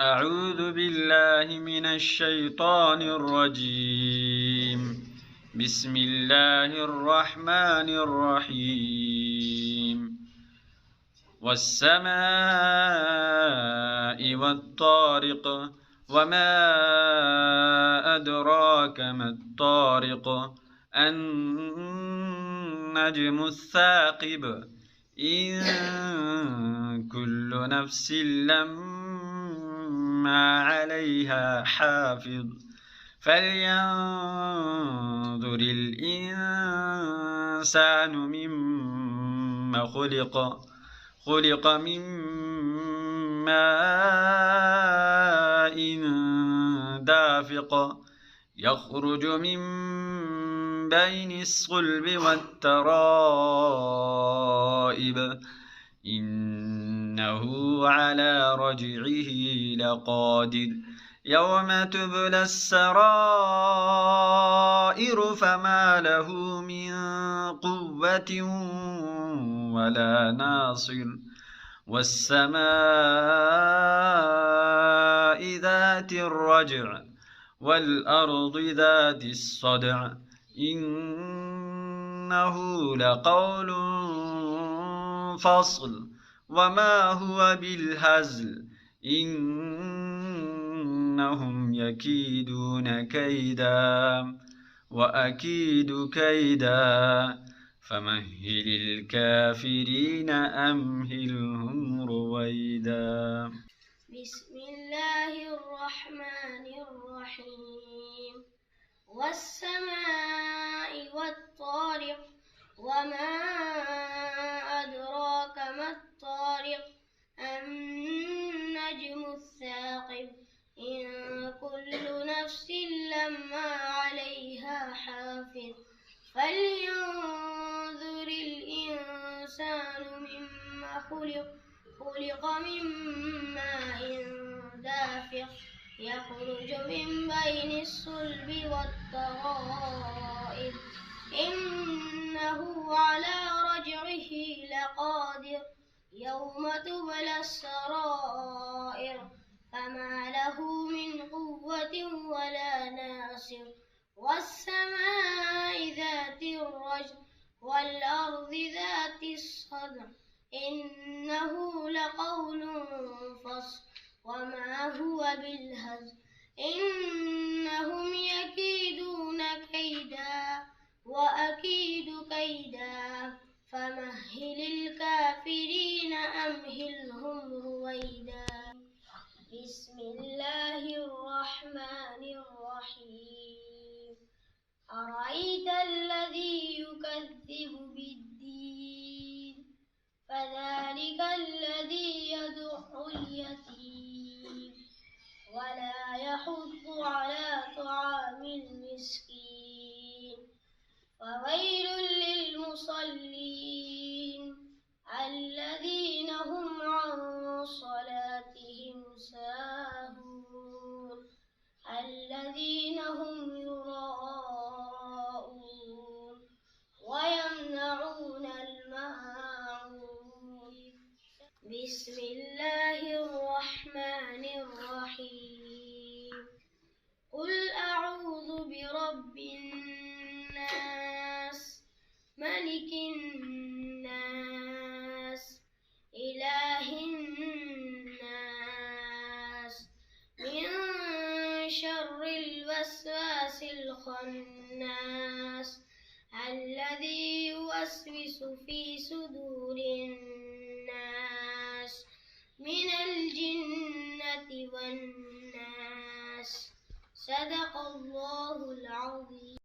أعوذ بالله من الشيطان الرجيم. بسم الله الرحمن الرحيم. والسماء والطارق وما أدراك ما الطارق النجم الثاقب إن كل نفس لما عليها حافظ فلينظر الإنسان مما خلق من ماء دافق يخرج من بين الصلب والترائب إنه على رجعه لقادر يوم تبلى السرائر فما له من قوة ولا ناصر والسماء ذات الرجع والأرض ذات الصدع إنه لقول فصل وما هو بالهزل إنهم يكيدون كيدا وأكيد كيدا فمهل الكافرين أمهلهم رويدا. بسم الله الرحمن الرحيم. والسماء والطارق وما أدراك ما الطارق النجم الثاقب إن كل نفس لما عليها حافظ فلينظر الإنسان مما خلق من ماء دافق يخرج من بين الصلب والترائب إنه على رجعه لقادر يوم تبلى السرائر فما له من قوة ولا ناصر والسماء ذات الرجع والأرض ذات الصدع إنه لقول فصل وما هو بالهزل إنهم يكيدون كيدا وأكيد كيدا فمهل الكافرين أمهلهم رويدا. بسم الله الرحمن الرحيم. أرأيت الذي يكذب بالدين فذلك الذي يدع اليتيم ولا يحض على طعام المسكين فويل للمصلين الذين هم عن صلاتهم ساهون الذين هم يراءون ويمنعون الماعون. بسم الله الرحمن الرحيم. قل أعوذ برب الناس ملك الناس إله الناس من شر الوسواس الخناس الذي يوسوس في صدور الناس من الجنة والناس. صدق الله العظيم.